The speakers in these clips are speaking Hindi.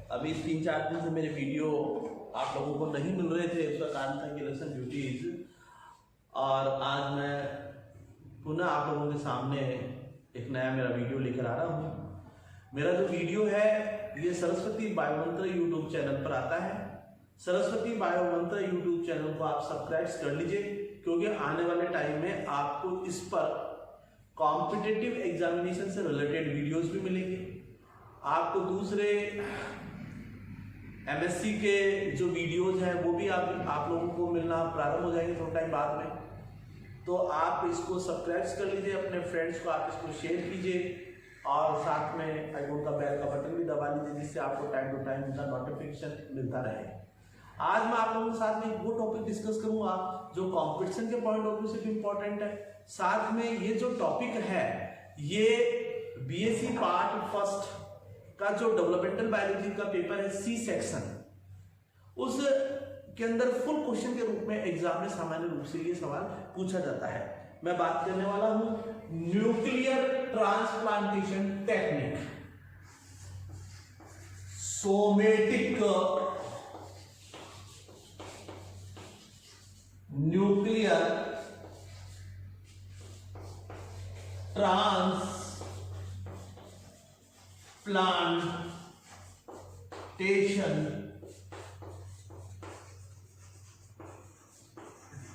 अभी 3-4 दिन से मेरे वीडियो आप लोगों को नहीं मिल रहे थे, उसका कारण था कि इलेक्शन ड्यूटीज। और आज मैं पुनः आप लोगों के सामने एक नया मेरा वीडियो लेकर आ रहा हूँ। मेरा जो वीडियो है ये सरस्वती बायोमंत्र यूट्यूब चैनल पर आता है। सरस्वती बायोमंत्र यूट्यूब चैनल को आप सब्सक्राइब कर लीजिए, क्योंकि आने वाले टाइम में आपको इस पर कॉम्पिटिटिव एग्जामिनेशन से रिलेटेड वीडियोस भी मिलेंगे। आपको दूसरे एमएससी के जो वीडियोस हैं वो भी आप लोगों को मिलना प्रारंभ हो जाएंगे थोड़ा टाइम बाद में। तो आप इसको सब्सक्राइब कर लीजिए, अपने फ्रेंड्स को आप इसको शेयर कीजिए और साथ में आइकॉन का बेल का बटन भी दबा लीजिए, जिससे आपको टाइम टू टाइम इनका नोटिफिकेशन मिलता रहे। आज मैं आप लोगों के साथ में वो टॉपिक डिस्कस करूंगा जो कंपटीशन के पॉइंट ऑफ व्यू से भी इंपॉर्टेंट है। साथ में ये जो टॉपिक है ये बीएससी पार्ट फर्स्ट का जो डेवलपमेंटल बायोलॉजी का पेपर है सी सेक्शन, उस के अंदर फुल क्वेश्चन के रूप में एग्जाम में सामान्य रूप से ये सवाल पूछा जाता है। मैं बात करने वाला हूं nuclear transplantation technique, somatic nuclear transplantation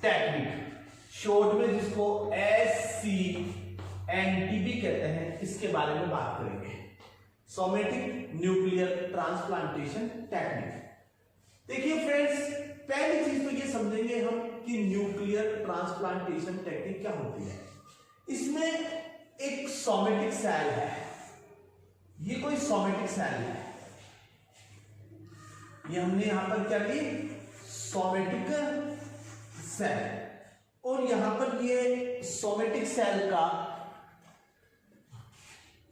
technique, short में जिसको SCNT भी कहते हैं, इसके बारे में बात करेंगे। Somatic nuclear transplantation technique. देखिए फ्रेंड्स, पहली चीज तो ये समझेंगे हम कि न्यूक्लियर ट्रांसप्लांटेशन टेक्निक क्या होती है। इसमें एक सोमेटिक सेल है, ये कोई सोमेटिक सेल है, ये हमने यहां पर क्या ली, सोमेटिक सेल। और यहां पर ये सोमेटिक सेल का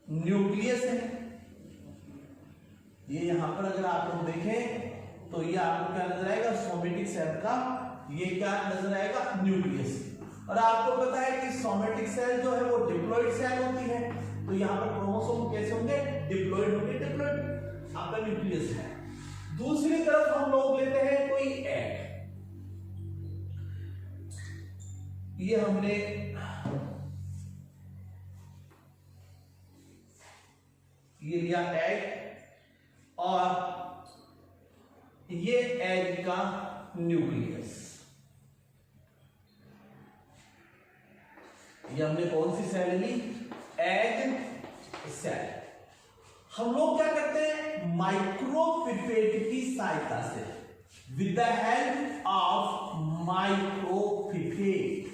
न्यूक्लियस है। ये यहां पर अगर आप लोग देखें तो ये आपको क्या नजर आएगा, सोमेटिक सेल का ये क्या नजर आएगा, न्यूक्लियस। और आपको पता है कि सोमेटिक सेल जो है वो डिप्लॉइड सेल होती है, तो यहां पर क्रोमोसोम कैसे होंगे, डिप्लॉइड होंगे। डिप्लॉइड आपका न्यूक्लियस है। दूसरी तरफ हम लोग लेते हैं कोई एग, ये हमने ये लिया एग, और ये एग का न्यूक्लियस। ये हमने कौन सी सेल ली, एग सेल। हम लोग क्या करते हैं, माइक्रोपिपेट की सहायता से, with the help of micropipette,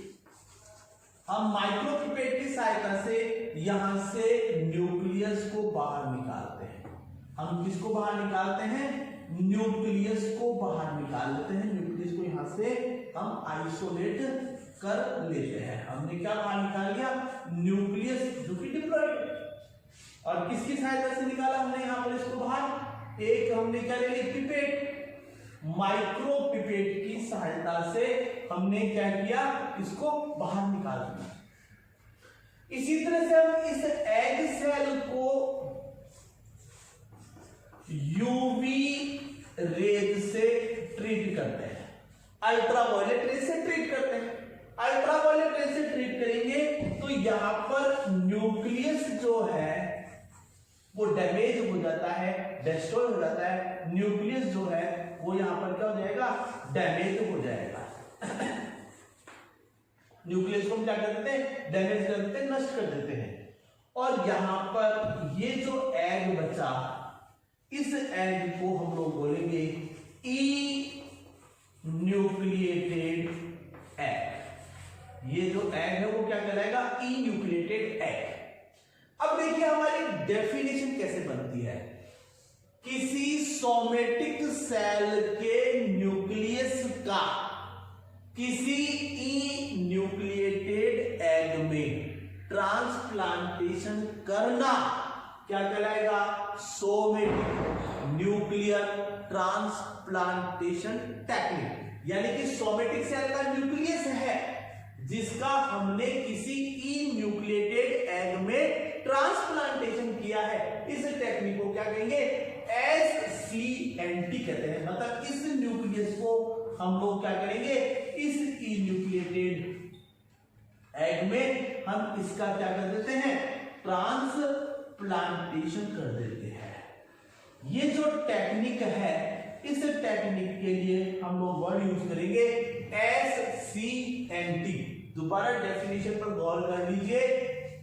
हम माइक्रोपिपेट की सहायता से यहां से न्यूक्लियस को बाहर निकालते हैं। हम किसको बाहर निकालते हैं, न्यूक्लियस को बाहर निकाल लेते हैं। न्यूक्लियस को यहां से हम आइसोलेट कर लेते हैं। हमने क्या बाहर निकाल लिया, न्यूक्लियस जो कि डिप्लॉइड। और किसकी सहायता से निकाला हमने यहां पर इसको बाहर, एक हमने क्या ले ली, पिपेट, माइक्रोपिपेट की सहायता से हमने क्या किया, इसको बाहर निकाल दिया। इसी तरह से हम इस एग सेल को यूवी रेज से ट्रीट करते हैं, अल्ट्रावायलेट रेज से ट्रीट करते हैं। अल्ट्रावायलेट रेज से ट्रीट करेंगे तो यहां पर न्यूक्लियस जो है वो डैमेज हो जाता है, डिस्ट्रॉय हो जाता है। न्यूक्लियस जो है वो यहां पर क्या हो जाएगा, डैमेज हो जाएगा। न्यूक्लियस को हम क्या कर देते हैं, डैमेज कर देते हैं, नष्ट कर देते हैं। और यहां पर ये जो एग बचा, इस एग को हम लोग बोलेंगे ई न्यूक्लिएटेड एग। ये जो एग है वो क्या कहलाएगा, ई न्यूक्लिएटेड एग। अब देखिए हमारी डेफिनेशन कैसे बनती है, किसी सोमेटिक सेल के न्यूक्लियस का किसी ई न्यूक्लिएटेड एग में ट्रांसप्लांटेशन करना क्या कहलाएगा, सोमेटिक न्यूक्लियर ट्रांसप्लांटेशन टेक्निक। यानी कि सोमेटिक सेल का न्यूक्लियस है जिसका हमने किसी ई न्यूक्लिएटेड एग में ट्रांसप्लांटेशन किया है, इस टेक्निक को क्या कहेंगे, SCNT कहते हैं। मतलब इस न्यूक्लियस को हम लोग क्या करेंगे, इस इन्यूक्लिएटेड एग में हम इसका क्या कर देते हैं, ट्रांसप्लांटेशन कर देते हैं। ये जो टेक्निक है, इस टेक्निक के लिए हम लोग वर्ड यूज करेंगे SCNT। दोबारा डेफिनेशन पर गौर कर लीजिए,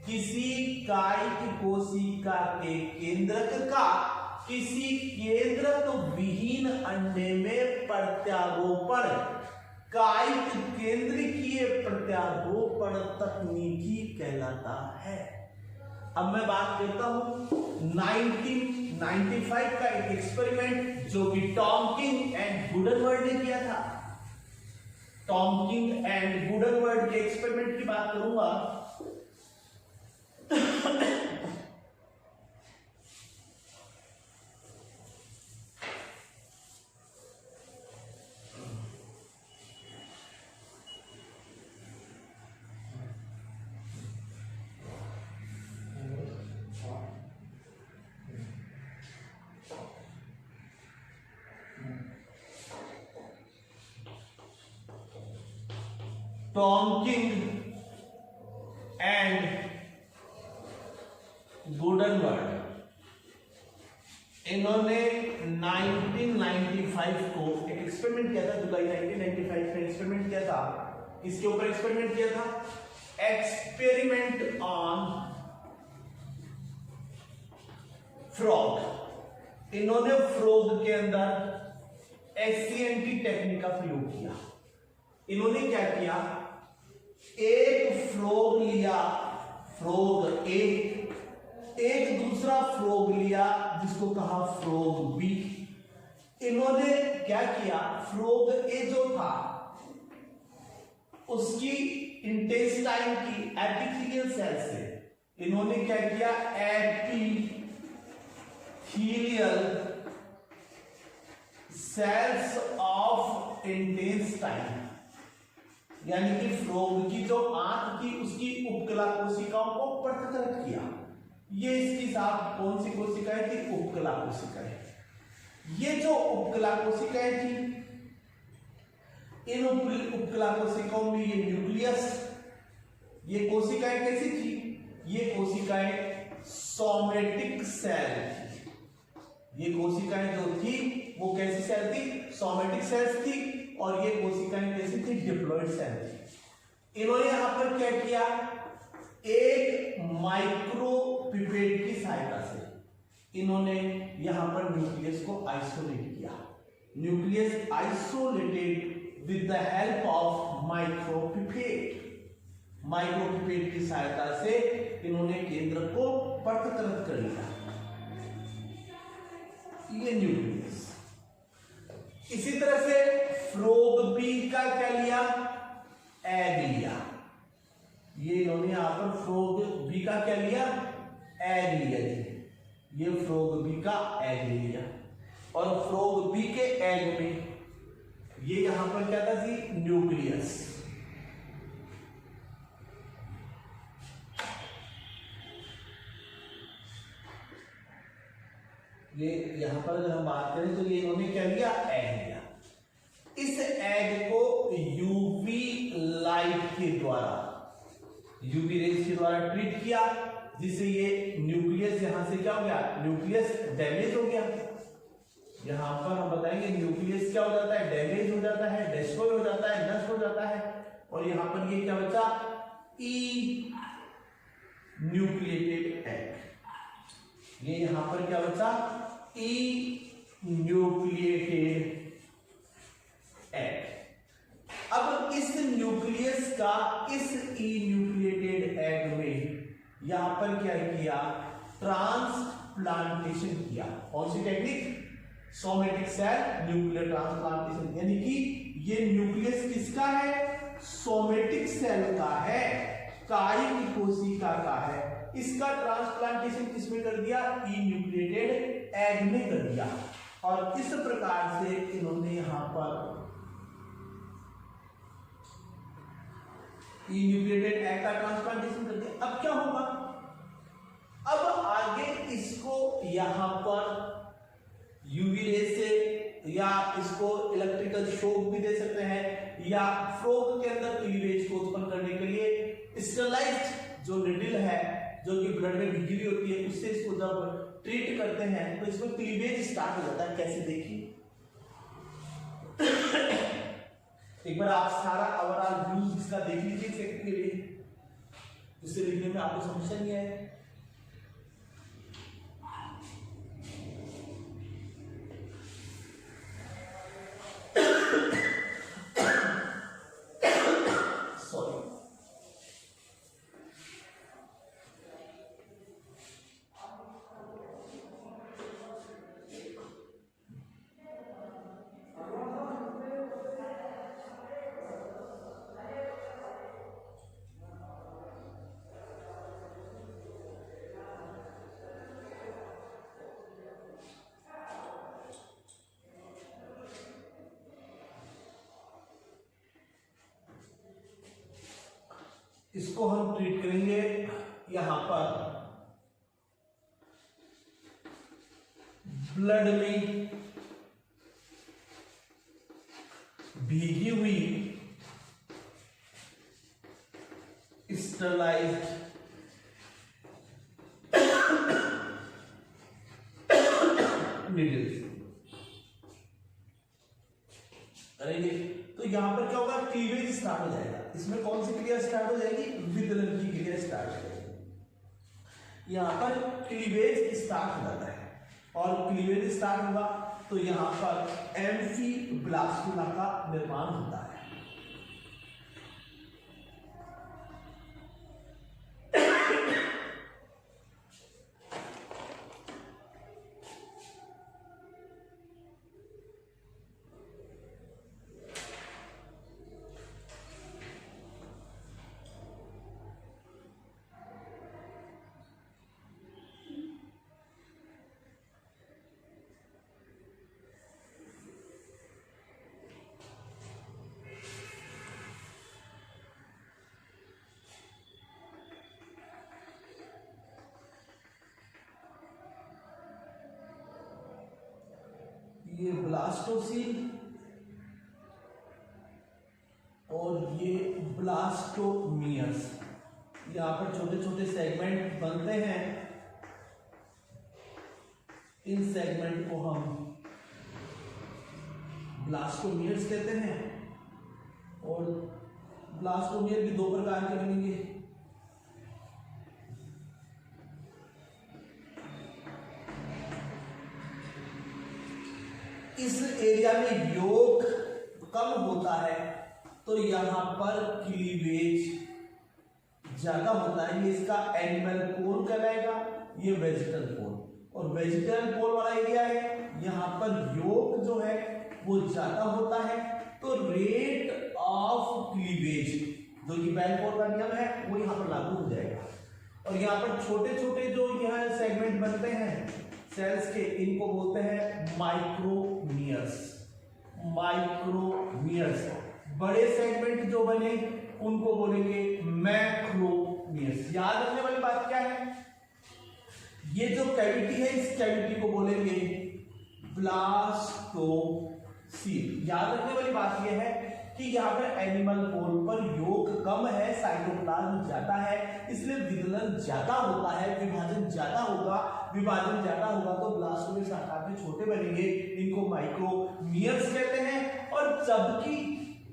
किसी कायिक कोशिका के केंद्रक का किसी केंद्रक विहीन अंडे में प्रत्यारोपण कायिक केंद्रकीय प्रत्यारोपण तकनीकी कहलाता है। अब मैं बात करता हूं 1995 का एक एक्सपेरिमेंट जो कि टॉमकिन एंड गुडनवर्ड ने किया था। टॉमकिन एंड गुडनवर्ड के एक्सपेरिमेंट की बात करूंगा। टॉमकिन एंड गुडनवर्ड इन्होंने 1995 को एक एक्सपेरिमेंट किया था। जुलाई 1995 में एक्सपेरिमेंट किया था। इसके ऊपर एक्सपेरिमेंट किया था, एक्सपेरिमेंट ऑन फ्रॉग। इन्होंने फ्रॉग के अंदर SCNT टेक्निक का प्रयोग किया। इन्होंने क्या किया, एक फ्रॉग लिया, फ्रॉग ए, एक दूसरा फ्रॉग लिया जिसको कहा फ्रॉग बी। इन्होंने क्या किया, फ्रॉग ए जो था उसकी इंटेस्टाइन की एपिथेलियल सेल से इन्होंने क्या किया, एपिथेलियल सेल्स ऑफ इंटेस्टाइन, यानी कि फ्रॉग की जो आंत की उसकी उपकला कोशिकाओं को पृथक किया। ये इसकी साथ कौन सी कोशिकाएं थी, उपकला कोशिकाएं। ये जो उपकला कोशिकाएं थी, इन उपकला कोशिकाओं में ये न्यूक्लियस, ये कोशिकाएं कैसी थी, ये कोशिकाएं सोमेटिक सेल थी। ये कोशिकाएं जो थी वो कैसी सेल थी, सोमेटिक सेल्स थी। और ये कोशिकाएं कैसी थी, डिप्लॉइड सेल थी। इन्होंने यहां पर क्या किया, एक माइक्रो पिपेट की सहायता से इन्होंने यहां पर न्यूक्लियस को आइसोलेट किया। Nucleus isolated with the help of micro pipette. Micro pipette की सहायता से इन्होंने केंद्र को पृथक कर लिया, ये न्यूक्लियस। इसी तरह से फ्रॉग बी का क्या लिया, एग लिया। ये इन्होंने यहां पर फ्रॉग बी का क्या लिया, एग लिया जी। ये फ्रॉग बी का एग लिया और फ्रॉग बी के एग में ये यहां पर क्या था जी, न्यूक्लियस। ये यहां पर अगर हम बात करें तो ये इन्होंने क्या लिया, एग लिया। इस एग को यूवी लाइट के द्वारा, यूवी रेज के द्वारा ट्रीट किया, जिससे ये न्यूक्लियस यहां से क्या हो गया, न्यूक्लियस डैमेज हो गया। यहां पर हम बताएंगे न्यूक्लियस क्या हो जाता है, डैमेज हो जाता है, डिस्ट्रॉय हो जाता है, नष्ट हो जाता है। और यहां पर ये क्या बचा, ई न्यूक्लिएटेड एग। ये यहां पर क्या बचा, ई न्यूक्लिएटेड एग। अब इस न्यूक्लियस का इस ई न्यूक्लिएटेड एग में यहां पर क्या किया, ट्रांसप्लांटेशन किया। कौन सी technique, somatic cell nuclear transplantation. यानी कि ये न्यूक्लियस किसका है, सोमेटिक सेल का है, कायिक कोशिका का है। इसका ट्रांसप्लांटेशन किसमें कर दिया, ई न्यूक्लिएटेड एग में कर दिया। और इस प्रकार से इन्होंने यहां पर ई न्यूक्लिएटेड एग का ट्रांसप्लांटेशन कर दिया। अब क्या होगा, अब आगे इसको यहां पर यूवी रेज से, या इसको इलेक्ट्रिकल शॉक भी दे सकते हैं, या फ्रॉग के अंदर क्लीवेज को उत्पन्न करने के लिए स्टरलाइज्ड जो निडल है जो कि ब्लड में भिगी हुई होती है, उससे इसको जब ट्रीट करते हैं तो इसमें क्लीवेज स्टार्ट हो जाता है। कैसे देखिए एक बार आप सारा ओवरऑल व्यूज इसका देख लीजिए सेकंड के लिए, जिससे लिखने में आपको समस्या नहीं आए। इसको हम ट्रीट करेंगे यहां पर ब्लड में भीगी हुई स्टरलाइज्ड नीडल्स करेंगे। तो यहां पर क्या होगा, क्लीवेज स्टार्ट हो जाएगा। इसमें कौन सी क्रिया स्टार्ट हो जाएगी, विदलन की क्रिया स्टार्ट हो जाएगी। यहां पर क्लीवेज स्टार्ट हो जाता है, और क्लीवेज स्टार्ट होगा तो यहां पर एम्फीब्लास्टुला का निर्माण होता है। ये ब्लास्टोसील और ये ब्लास्टोमियर्स, यहाँ पर छोटे छोटे सेगमेंट बनते हैं। इन सेगमेंट को हम ब्लास्टोमियर्स कहते हैं, और ब्लास्टोमियर भी दो प्रकार के बनेंगे। इस एरिया में योग कम होता है तो यहां पर क्लीवेज ज्यादा होता है। ये इसका एनिमल पोल कहलाएगा, ये वेजिटल पोल। और वेजिटल पोल वाला एरिया है, यहां पर योग जो है वो ज्यादा होता है, तो रेट ऑफ क्लीवेज जो कि बेल पोल का नियम है वो यहां पर लागू हो जाएगा। और यहां पर छोटे छोटे जो यहां सेगमेंट बनते हैं सेल्स के, इनको बोलते हैं माइक्रोमियर्स। माइक्रोमियर्स। बड़े सेगमेंट जो बने उनको बोलेंगे मैक्रोमियर्स। याद रखने वाली बात क्या है, ये जो कैविटी है इस कैविटी को बोलेंगे ब्लास्टोसील। याद रखने वाली बात यह है कि यहाँ पर एनिमल पोल पर योग कम है, साइटोप्लाज्म ज्यादा है, इसलिए विदलन ज्यादा होता है, विभाजन ज्यादा होगा। विभाजन ज्यादा होगा तो ब्लास्टोमियर्स आकार में छोटे बनेंगे, इनको माइक्रोमियर्स कहते हैं। और जबकि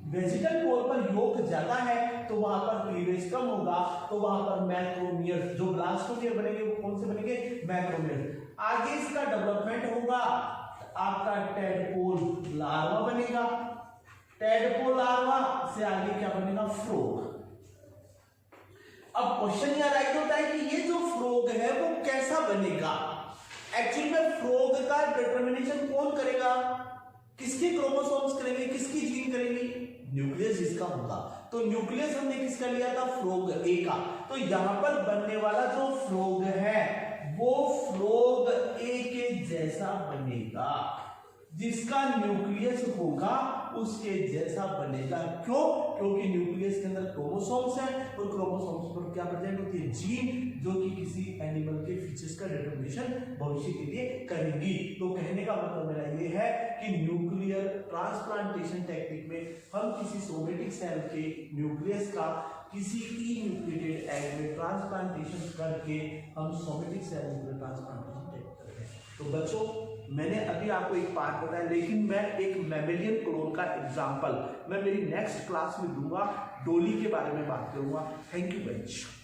वेजिटल पोल पर योग ज्यादा है तो वहां पर क्लीवेज कम होगा, तो वहां पर मैक्रोमियर्स, जो ब्लास्टोमियर बनेंगे वो कौन से बनेंगे, मैक्रोमियर्स। आगे इसका डेवलपमेंट होगा, आपका टेडपोल लार्वा बनेगा। टेडपोल लार्वा से आगे क्या बनेगा, फ्रॉग। अब क्वेश्चन यह राइट होता है कि ये जो फ्रॉग है वो कैसा बनेगा। एक्चुअली में फ्रॉग का डिटरमिनेशन कौन करेगा, किसके क्रोमोसोम्स करेंगे, किसकी जीन करेंगे, न्यूक्लियस जिसका होगा। तो न्यूक्लियस हमने किसका लिया था, फ्रॉग ए का। तो यहां पर बनने वाला जो फ्रॉग है वो फ्रॉग ए के जैसा बनेगा, जिसका न्यूक्लियस होगा उसके जैसा बनेगा। क्यों, क्योंकि न्यूक्लियस के अंदर क्रोमोसोम्स हैं और क्रोमोसोम्स पर क्या प्रेजेंट होती है, जीन, जो कि किसी एनिमल के फीचर्स का डिटरमिनेशन भविष्य के लिए करेंगी। तो कहने का मतलब मेरा ये है कि न्यूक्लियर ट्रांसप्लांटेशन टेक्निक में हम किसी सोमेटिक सेल के न्यूक्लियस का किसी न्यूक्लिएटेड एग में ट्रांसप्लांटेशन करके हम सोमेटिक सेल न्यूक्लियर ट्रांसप्लांटेशन करते हैं। तो बच्चों, मैंने अभी आपको एक पार्ट बताया, लेकिन मैं एक मैमेलियन क्लोन का एग्जांपल मैं मेरी नेक्स्ट क्लास में दूंगा, डोली के बारे में बात करूंगा। थैंक यू बच्चों।